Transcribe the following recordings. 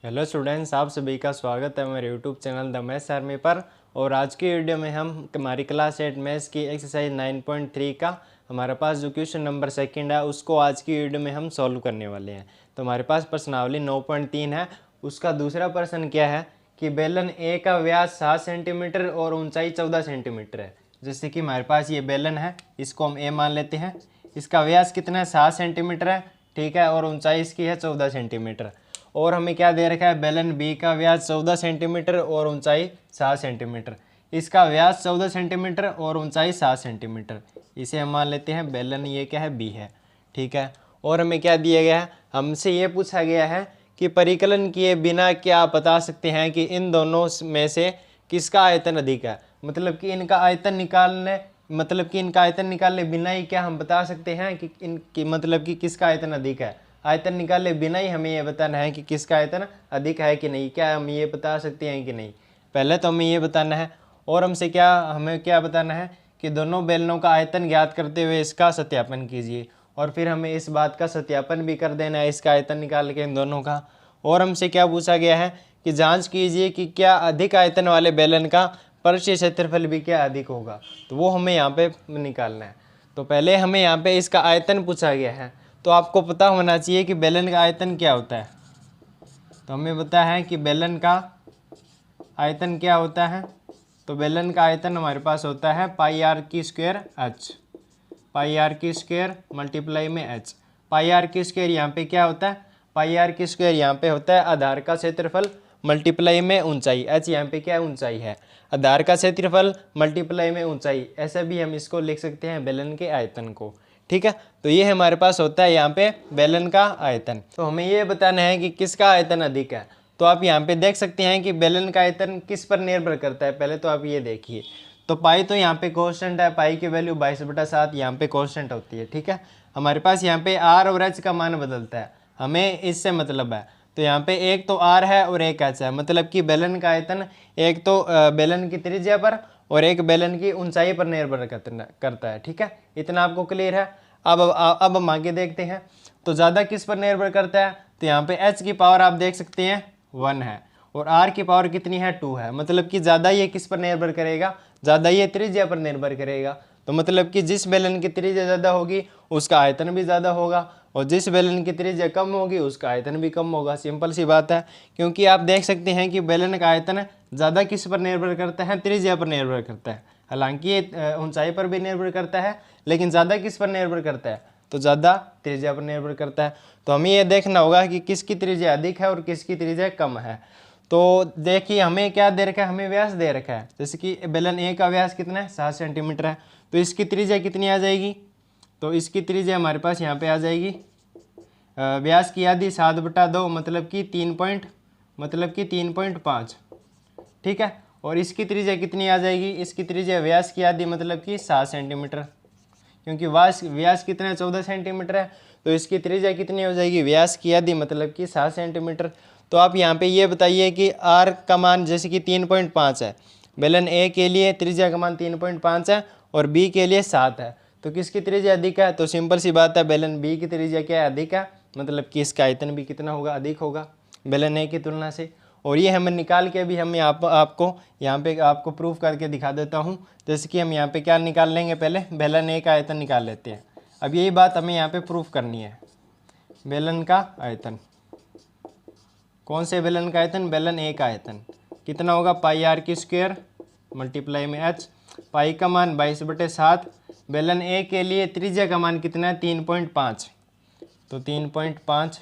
Hello students, आप सभी का स्वागत है मेरे YouTube channel the maths army पर। और आज की वीडियो में हम हमारी क्लास 8 मैथ्स की एक्सरसाइज 9.3 का हमारे पास जो क्वेश्चन नंबर सेकंड है उसको आज की वीडियो में हम सॉल्व करने वाले हैं। तो हमारे पास प्रश्नावली 9.3 है। उसका दूसरा प्रश्न क्या है कि बेलन ए का व्यास 7 सेंटीमीटर और ऊंचाई 14 सेंटीमीटर है। जैसे कि हमारे पास ये बेलन है, इसको हम ए मान लेते हैं। इसका व्यास कितना है? 7 सेंटीमीटर है, ठीक है, और ऊंचाई इसकी है 14 सेंटीमीटर। और हमें क्या दे रखा है? बेलन बी का व्यास 14 सेंटीमीटर और ऊंचाई 7 सेंटीमीटर। इसका व्यास 14 सेंटीमीटर और ऊंचाई 7 सेंटीमीटर। इसे हम मान लेते हैं बेलन ये क्या है? बी है, ठीक है। और हमें क्या दिया गया है? हमसे ये पूछा गया है कि परिकलन किए बिना क्या आप बता सकते हैं कि इन दोनों में से किसका आयतन अधिक है। मतलब कि इनका आयतन निकालने बिना ही क्या हम बता सकते हैं कि इनकी मतलब कि किसका आयतन अधिक है। आयतन निकाले बिना ही हमें ये बताना है कि किसका आयतन अधिक है कि नहीं। क्या हम ये बता सकते हैं कि नहीं? पहले तो हमें ये बताना है। और हमें क्या बताना है कि दोनों बेलनों का आयतन ज्ञात करते हुए इसका सत्यापन कीजिए। और फिर हमें इस बात का सत्यापन भी कर देना है, इसका आयतन निकाल के इन दोनों का। और हमसे क्या पूछा गया है कि जांच कीजिए कि क्या अधिक आयतन वाले बेलन का परिशीय क्षेत्रफल भी क्या अधिक होगा। तो वो हमें यहाँ पे निकालना है। तो पहले हमें यहाँ पे इसका आयतन पूछा गया है, तो आपको पता होना चाहिए कि बेलन का आयतन क्या होता है। तो हमें पता है कि बेलन का आयतन क्या होता है। तो बेलन का आयतन हमारे पास होता है पाई आर की स्क्वायर एच, पाई आर की स्क्वायर मल्टीप्लाई में एच। पाई आर की स्क्वायर यहाँ पे क्या होता है? पाई आर की स्क्वायर यहाँ पे होता है आधार का क्षेत्रफल मल्टीप्लाई में ऊंचाई। एच यहाँ पे क्या है? ऊंचाई है। आधार का क्षेत्रफल मल्टीप्लाई में ऊंचाई, ऐसे भी हम इसको लिख सकते हैं बेलन के आयतन को, ठीक है। तो ये हमारे पास होता है यहाँ पे बेलन का आयतन। तो हमें ये बताना है कि किसका आयतन अधिक है। तो आप यहाँ पे देख सकते हैं कि बेलन का आयतन किस पर निर्भर करता है। पहले तो आप ये देखिए, तो पाई तो यहाँ पे कांस्टेंट है, पाई की वैल्यू 22/7 यहाँ पे कांस्टेंट होती है, ठीक है। हमारे पास यहाँ पे आर और एच का मान बदलता है, हमें इससे मतलब है। तो यहाँ पे एक तो आर है और एक एच है, मतलब कि बेलन का आयतन एक तो बेलन की त्रिज्या पर और एक बेलन की ऊंचाई पर निर्भर करता है, ठीक है। इतना आपको क्लियर है। अब हम आगे देखते हैं। तो ज़्यादा किस पर निर्भर करता है? तो यहाँ पे एच की पावर आप देख सकते हैं 1 है और आर की पावर कितनी है? 2 है। मतलब कि ज़्यादा ये किस पर निर्भर करेगा? ज़्यादा ये त्रिज्या पर निर्भर करेगा। तो मतलब कि जिस बेलन की त्रिज्या ज़्यादा होगी उसका आयतन भी ज़्यादा होगा, और जिस बेलन की त्रिज्या कम होगी उसका आयतन भी कम होगा। सिंपल सी बात है। क्योंकि आप देख सकते हैं कि बेलन का आयतन ज़्यादा किस पर निर्भर करता है? त्रिज्या पर निर्भर करता है। हालांकि ये ऊंचाई पर भी निर्भर करता है, लेकिन ज़्यादा किस पर निर्भर करता है? तो ज़्यादा त्रिज्या पर निर्भर करता है। तो हमें ये देखना होगा कि किसकी त्रिज्या अधिक है और किसकी त्रिज्या कम है। तो देखिए हमें क्या दे रखा है? हमें व्यास दे रखा है। जैसे कि बेलन ए का व्यास कितना है? 7 सेंटीमीटर है। तो इसकी त्रिज्या कितनी आ जाएगी? तो इसकी त्रिज्या हमारे पास यहाँ पे आ जाएगी, व्यास की आधी 7/2 मतलब कि 3.5, ठीक है। और इसकी त्रिज्या कितनी आ जाएगी? इसकी त्रिज्या व्यास की आधी मतलब कि 7 सेंटीमीटर, क्योंकि व्यास कितना है? 14 सेंटीमीटर है। तो इसकी त्रिज्या कितनी हो जाएगी? व्यास की आधी मतलब कि 7 सेंटीमीटर। तो आप यहाँ पे ये बताइए कि आर का मान जैसे कि 3.5 है, बेलन ए के लिए त्रिज्या का मान 3.5 है और बी के लिए 7 है। तो किसकी त्रिज्या अधिक है? तो सिंपल सी बात है, बेलन बी की त्रिज्या क्या है? अधिक है। मतलब कि इसका आयतन भी कितना होगा? अधिक होगा बेलन ए की तुलना से। और ये हमें निकाल के भी हम आपको यहाँ पे आपको प्रूफ करके दिखा देता हूँ। जैसे कि हम यहाँ पे क्या निकाल लेंगे? पहले बेलन ए का आयतन निकाल लेते हैं। अब यही बात हमें यहाँ पे प्रूफ करनी है। बेलन का आयतन, कौन से बेलन का आयतन? बेलन ए का आयतन कितना होगा? पाई आर की स्क्वायर मल्टीप्लाई में एच। पाई का मान 22/7। बेलन ए के लिए त्रिज्या का मान कितना है? 3.5। तो 3.5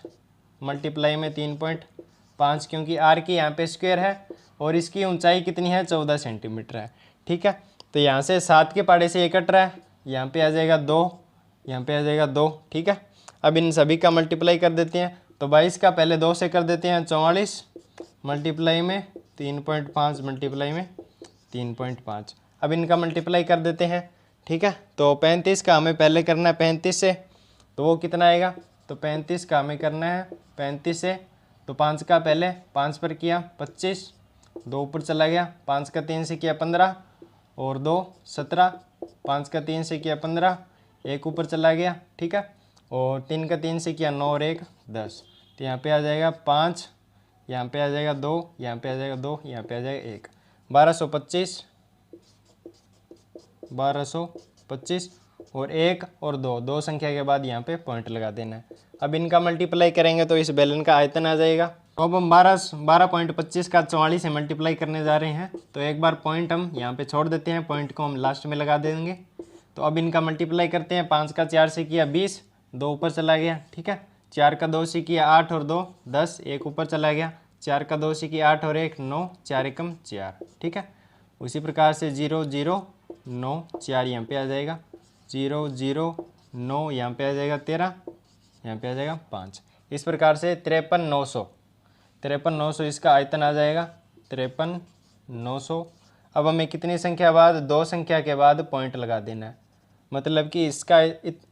मल्टीप्लाई में 3.5, क्योंकि आर की यहाँ पे स्क्वायर है और इसकी ऊंचाई कितनी है? 14 सेंटीमीटर है, ठीक है। तो यहाँ से 7 के पाड़े से 1 कट रहा है, यहाँ पे आ जाएगा 2, यहाँ पे आ जाएगा 2, ठीक है। अब इन सभी का मल्टीप्लाई कर देते हैं। तो 22 का पहले 2 से कर देते हैं, 44 मल्टीप्लाई में 3.5 मल्टीप्लाई में 3.5। अब इनका मल्टीप्लाई कर देते हैं, ठीक है। तो 35 का हमें पहले करना है 35 से, तो वो कितना आएगा? तो 35 का हमें करना है 35 से, तो 5 का पहले 5 पर किया 25, 2 ऊपर चला गया, 5 का 3 से किया 15 और 2 17, 5 का 3 से किया 15, 1 ऊपर चला गया, ठीक है। और 3 का 3 से किया 9 और 1 10। तो यहाँ पे आ जाएगा 5 यहाँ पे आ जाएगा 2, यहाँ पे आ जाएगा 2, यहाँ पे आ जाएगा 1, 1225, 1225 और 1 और 2, दो संख्या के बाद यहाँ पे पॉइंट लगा देना है। अब इनका मल्टीप्लाई करेंगे तो इस बेलन का आयतन आ जाएगा। तो अब हम 12.25 का 44 से मल्टीप्लाई करने जा रहे हैं, तो एक बार पॉइंट हम यहाँ पे छोड़ देते हैं, पॉइंट को हम लास्ट में लगा देंगे। तो अब इनका मल्टीप्लाई करते हैं, 5 का 4 से किया 20, 2 ऊपर चला गया, ठीक है। 4 का 2 से किया 8 और 2 10, 1 ऊपर चला गया। 4 का 2 से किया 8 और 1 9, 4 एकम 4, ठीक है। उसी प्रकार से 0 0 9 4 यहाँ पे आ जाएगा, 0 0 9 यहाँ पे आ जाएगा 13, यहाँ पे आ जाएगा 5। इस प्रकार से 53,900 इसका आयतन आ जाएगा, 53,900। अब हमें कितनी संख्या बाद, 2 संख्या के बाद पॉइंट लगा देना है, मतलब कि इसका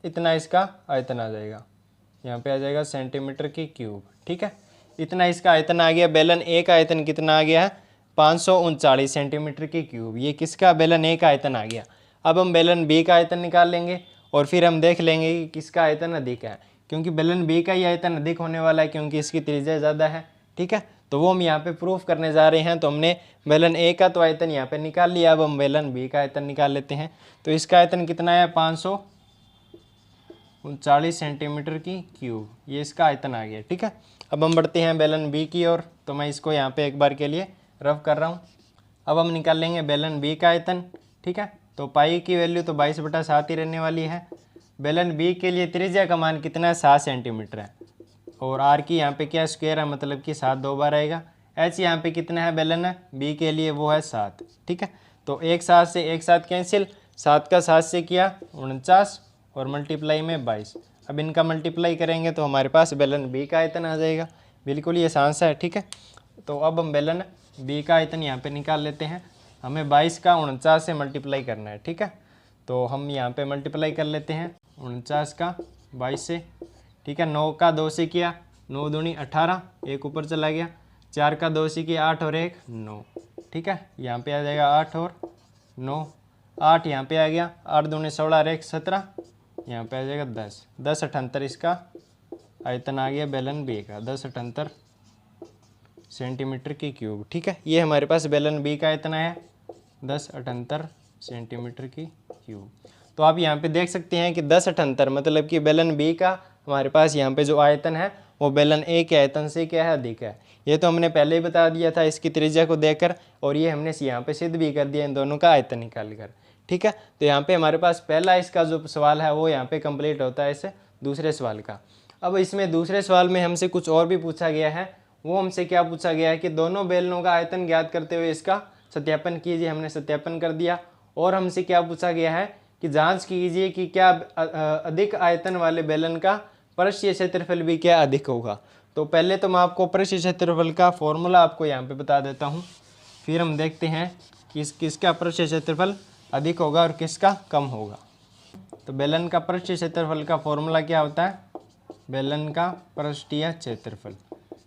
इतना इसका आयतन आ जाएगा, यहाँ पे आ जाएगा सेंटीमीटर की क्यूब, ठीक है। इतना इसका आयतन आ गया। बेलन ए का आयतन कितना आ गया है, 539 सेंटीमीटर की क्यूब। ये किसका, बेलन ए का आयतन आ गया। अब हम बेलन बी का आयतन निकाल लेंगे और फिर हम देख लेंगे कि किसका आयतन अधिक है, क्योंकि बेलन बी का ही आयतन अधिक होने वाला है क्योंकि इसकी त्रिज्या ज़्यादा है, ठीक है। तो वो हम यहाँ पे प्रूफ करने जा रहे हैं। तो हमने बेलन ए का तो आयतन यहाँ पे निकाल लिया, अब हम बेलन बी का आयतन निकाल लेते हैं। तो इसका आयतन कितना है, 539 सेंटीमीटर की क्यूब, ये इसका आयतन आ गया, ठीक है। अब हम बढ़ते हैं बेलन बी की ओर। तो मैं इसको यहाँ पे एक बार के लिए रफ कर रहा हूँ। अब हम निकाल लेंगे बेलन बी का आयतन, ठीक है। तो पाई की वैल्यू तो 22/7 ही रहने वाली है। बेलन बी के लिए त्रिज्या का मान कितना है, 7 सेंटीमीटर है, और आर की यहाँ पे क्या स्क्वायर है, मतलब कि 7 2 बार आएगा। एच यहाँ पे कितना है बेलन है बी के लिए, वो है 7, ठीक है। तो एक 7 से एक 7 कैंसिल, 7 का 7 से किया 49 और मल्टीप्लाई में 22। अब इनका मल्टीप्लाई करेंगे तो हमारे पास बेलन बी का आयतन आ जाएगा। बिल्कुल ये आसान सा है, ठीक है। तो अब हम बेलन बी का आयतन यहाँ पे निकाल लेते हैं। हमें 22 का 49 से मल्टीप्लाई करना है, ठीक है। तो हम यहाँ पे मल्टीप्लाई कर लेते हैं 49 का 22 से, ठीक है। 9 का 2 से किया 9 दूनी 18, 1 ऊपर चला गया। 4 का 2 से किया 8 और 1 9, ठीक है। यहाँ पे आ जाएगा 8 और 9, 8 यहाँ पे आ गया, 8 दूनी 16 और 1 17, यहाँ पे आ जाएगा 10, 10.78 इसका आयतन आ गया बेलन बी का, 10.78 सेंटीमीटर की क्यूब, ठीक है। ये हमारे पास बेलन बी का आयतन आया 10.78 सेंटीमीटर की क्यूब। तो आप यहाँ पे देख सकते हैं कि 10.78 मतलब कि बेलन बी का हमारे पास यहाँ पे जो आयतन है वो बेलन ए के आयतन से क्या है, अधिक है। ये तो हमने पहले ही बता दिया था इसकी त्रिज्या को देखकर, और ये हमने यहाँ पे सिद्ध भी कर दिया इन दोनों का आयतन निकाल कर, ठीक है। तो यहाँ पे हमारे पास पहला इसका जो सवाल है वो यहाँ पे कंप्लीट होता है इससे दूसरे सवाल का। अब इसमें दूसरे सवाल में हमसे कुछ और भी पूछा गया है। वो हमसे क्या पूछा गया है कि दोनों बेलनों का आयतन ज्ञात करते हुए इसका सत्यापन कीजिए। हमने सत्यापन कर दिया। और हमसे क्या पूछा गया है कि जांच कीजिए कि क्या अधिक आयतन वाले बेलन का पृष्ठीय क्षेत्रफल भी क्या अधिक होगा। तो पहले तो मैं आपको पृष्ठीय क्षेत्रफल का फॉर्मूला आपको यहाँ पे बता देता हूँ, फिर हम देखते हैं कि किसका पृष्ठीय क्षेत्रफल अधिक होगा और किसका कम होगा। तो बेलन का पृष्ठीय क्षेत्रफल का फॉर्मूला क्या होता है, बेलन का पृष्ठीय क्षेत्रफल,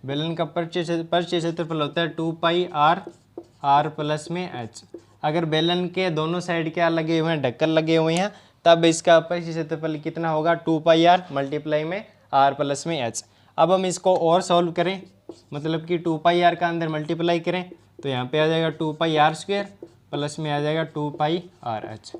बेलन का पृष्ठीय क्षेत्रफल होता है 2 पाई आर प्लस में एच। अगर बेलन के दोनों साइड क्या लगे हुए हैं, ढक्कन लगे हुए हैं, तब इसका पृष्ठीय क्षेत्रफल कितना होगा, 2 पाई आर मल्टीप्लाई में आर प्लस में एच। अब हम इसको और सॉल्व करें, मतलब कि 2 पाई आर का अंदर मल्टीप्लाई करें तो यहाँ पे आ जाएगा 2 पाई आर स्क्वायर प्लस में आ जाएगा 2 पाई आर एच।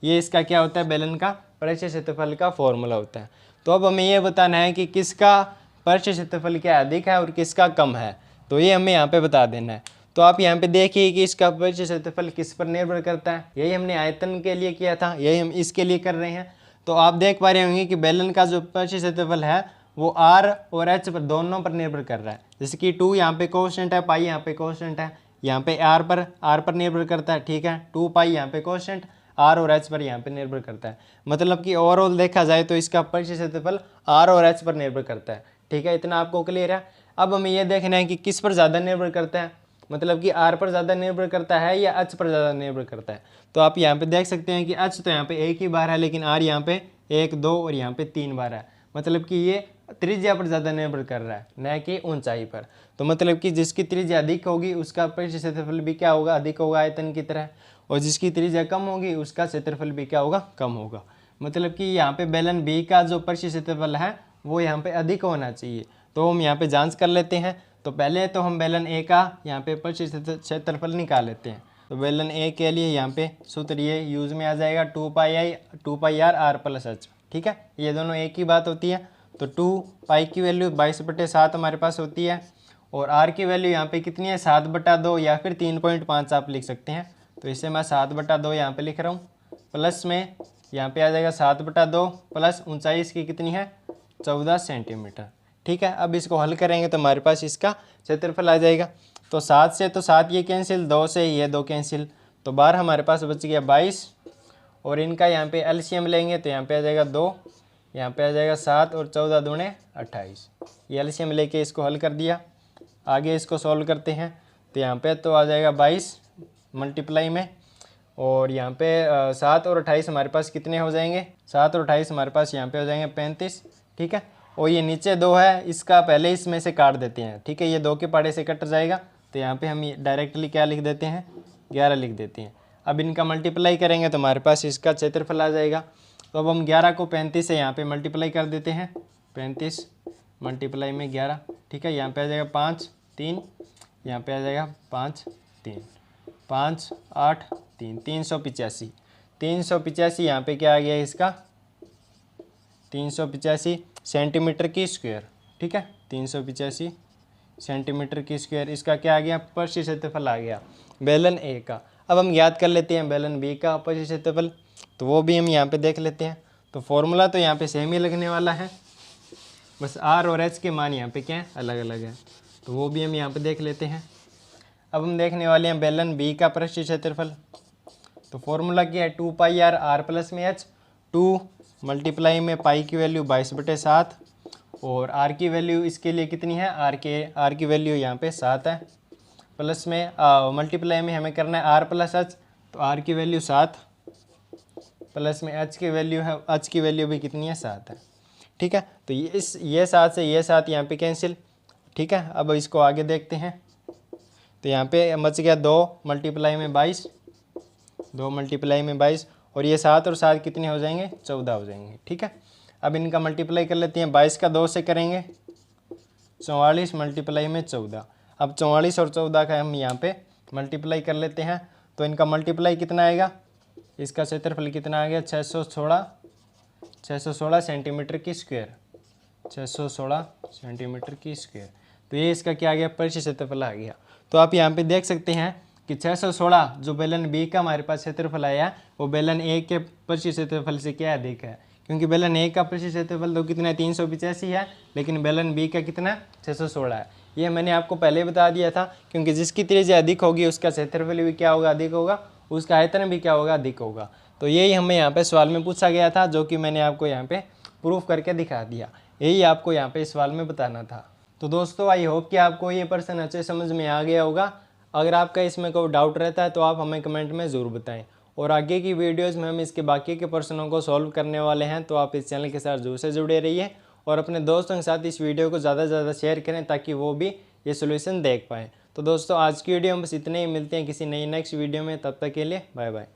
ये इसका क्या होता है, बेलन का पृष्ठीय क्षेत्रफल का फॉर्मूला होता है। तो अब हमें ये बताना है कि किसका पृष्ठीय क्षेत्रफल क्या अधिक है और किसका कम है, तो ये हमें यहाँ पे बता देना है। तो आप यहाँ पे देखिए कि इसका पृष्ठीय क्षेत्रफल किस पर निर्भर करता है। यही हमने आयतन के लिए किया था, यही हम इसके लिए कर रहे हैं। तो आप देख पा रहे होंगे कि बेलन का जो पृष्ठीय क्षेत्रफल है वो आर और एच पर दोनों पर निर्भर कर रहा है। जैसे कि 2 यहाँ पे कॉन्स्टेंट है, पाई यहाँ पे कॉन्स्टेंट है, यहाँ पे आर पर निर्भर करता है, ठीक है। 2 पाई यहाँ पे कॉन्स्टेंट, आर और एच पर यहाँ पे निर्भर करता है। मतलब कि ओवरऑल देखा जाए तो इसका पृष्ठीय क्षेत्रफल आर और एच पर निर्भर करता है, ठीक है। इतना आपको क्लियर है। अब हमें यह देखना है कि किस पर ज़्यादा निर्भर करता है, मतलब कि आर पर ज़्यादा निर्भर करता है या एच पर ज़्यादा निर्भर करता है। तो आप यहाँ पे देख सकते हैं कि एच तो यहाँ पे एक ही बार है, लेकिन आर यहाँ पे 1 2 और यहाँ पे 3 बार है। मतलब कि ये त्रिज्या पर ज़्यादा निर्भर कर रहा है, न कि ऊंचाई पर। तो मतलब कि जिसकी त्रिज्या अधिक होगी उसका पृष्ठीय क्षेत्रफल भी क्या होगा, अधिक होगा आयतन की तरह, और जिसकी त्रिज्या कम होगी उसका क्षेत्रफल भी क्या होगा, कम होगा। मतलब कि यहाँ पे बेलन बी का जो पृष्ठीय क्षेत्रफल है वो यहाँ पे अधिक होना चाहिए। तो हम यहाँ पे जांच कर लेते हैं। तो पहले तो हम बेलन ए का यहाँ पे परिशिष्ट क्षेत्रफल निकाल लेते हैं। तो बेलन ए के लिए यहाँ पे सूत्र ये यूज़ में आ जाएगा 2 पाई आर प्लस एच। ठीक है, ये दोनों एक ही बात होती है। तो 2 पाई की वैल्यू 22/7 हमारे पास होती है और आर की वैल्यू यहाँ पे कितनी है 7/2 या फिर 3.5 आप लिख सकते हैं। तो इसे मैं 7/2 यहाँ पे लिख रहा हूँ, प्लस में यहाँ पे आ जाएगा 7/2 प्लस ऊंचाई इसकी कितनी है 14 सेंटीमीटर। ठीक है, अब इसको हल करेंगे तो हमारे पास इसका क्षेत्रफल आ जाएगा। तो 7 से तो 7 ये कैंसिल, 2 से ये 2 कैंसिल, तो बाहर हमारे पास बच गया 22 और इनका यहाँ पे एलसीएम लेंगे तो यहाँ पे आ जाएगा 2, यहाँ पे आ जाएगा 7 और 14 दूने 28। ये एलसीएम लेके इसको हल कर दिया। आगे इसको सॉल्व करते हैं तो यहाँ पे तो आ जाएगा 22 मल्टीप्लाई में और यहाँ पे 7 और 28 हमारे पास कितने हो जाएंगे, 7 और 28 हमारे पास यहाँ पे हो जाएंगे 35। ठीक है, और ये नीचे 2 है, इसका पहले इसमें से काट देते हैं। ठीक है, ये 2 के पाड़े से कट जाएगा तो यहाँ पे हम डायरेक्टली क्या लिख देते हैं 11 लिख देते हैं। अब इनका मल्टीप्लाई करेंगे तो हमारे पास इसका क्षेत्रफल आ जाएगा। तो अब हम 11 को 35 से यहाँ पे मल्टीप्लाई कर देते हैं, 35 मल्टीप्लाई में 11। ठीक है, यहाँ पे आ जाएगा 5 3, यहाँ पे आ जाएगा 5 3, 5 8 3, 385। 385 यहाँ पे क्या आ गया इसका 385 सेंटीमीटर की स्क्वायर। ठीक है, 385 सेंटीमीटर की स्क्वायर, इसका क्या आ गया परिशिष्ट क्षेत्रफल आ गया बेलन ए का। अब हम याद कर लेते हैं बेलन बी का परिशिष्ट क्षेत्रफल, तो वो भी हम यहाँ पे देख लेते हैं। तो फॉर्मूला तो यहाँ पे सेम ही लगने वाला है, बस आर और एच के मान यहाँ पे क्या है अलग अलग है, तो वो भी हम यहाँ पे देख लेते हैं। अब हम देखने वाले हैं बेलन बी का परिशिष्ट क्षेत्रफल। तो फॉर्मूला क्या है 2 पाई आर प्लस में एच, 2 मल्टीप्लाई में पाई की वैल्यू 22/7 और आर की वैल्यू इसके लिए कितनी है आर की वैल्यू यहाँ पे 7 है, प्लस में मल्टीप्लाई में हमें करना है आर प्लस एच, तो आर की वैल्यू 7 प्लस में एच की वैल्यू है, एच की वैल्यू भी कितनी है 7 है। ठीक है, तो ये 7 से ये 7 यहाँ पे कैंसिल। ठीक है, अब इसको आगे देखते हैं तो यहाँ पे बच गया 2 मल्टीप्लाई में 22, 2 मल्टीप्लाई में 22 और ये 7 और 7 कितने हो जाएंगे 14 हो जाएंगे। ठीक है, अब इनका मल्टीप्लाई कर लेते हैं, 22 का 2 से करेंगे 44 मल्टीप्लाई में 14। अब 44 और 14 का हम यहाँ पे मल्टीप्लाई कर लेते हैं तो इनका मल्टीप्लाई कितना आएगा, इसका क्षेत्रफल कितना आ गया 616 सेंटीमीटर की स्क्वायर, 616 सेंटीमीटर की स्क्वायर। तो ये इसका क्या आ गया परिशिष्ट क्षेत्रफल आ गया। तो आप यहाँ पे देख सकते हैं कि 616 जो बेलन बी का हमारे पास क्षेत्रफल आया वो बेलन ए के परिशिष्ट क्षेत्रफल से क्या अधिक है, क्योंकि बेलन ए का परिशिष्ट क्षेत्रफल तो कितना है 385 है, लेकिन बेलन बी का कितना 616 है। ये मैंने आपको पहले बता दिया था, क्योंकि जिसकी त्रिज्या अधिक होगी उसका क्षेत्रफल भी क्या होगा अधिक होगा, उसका आयतन भी क्या होगा अधिक होगा। तो यही हमें यहाँ पे सवाल में पूछा गया था, जो कि मैंने आपको यहाँ पे प्रूफ करके दिखा दिया। यही आपको यहाँ पे सवाल में बताना था। तो दोस्तों आई होप कि आपको ये प्रश्न अच्छे समझ में आ गया होगा। अगर आपका इसमें कोई डाउट रहता है तो आप हमें कमेंट में ज़रूर बताएं, और आगे की वीडियोज़ में हम इसके बाकी के प्रश्नों को सॉल्व करने वाले हैं। तो आप इस चैनल के साथ जरूर से जुड़े रहिए और अपने दोस्तों के साथ इस वीडियो को ज़्यादा से ज़्यादा शेयर करें ताकि वो भी ये सोल्यूशन देख पाएँ। तो दोस्तों आज की वीडियो में बस इतने ही, मिलते हैं किसी नई नेक्स्ट वीडियो में, तब तक के लिए बाय बाय।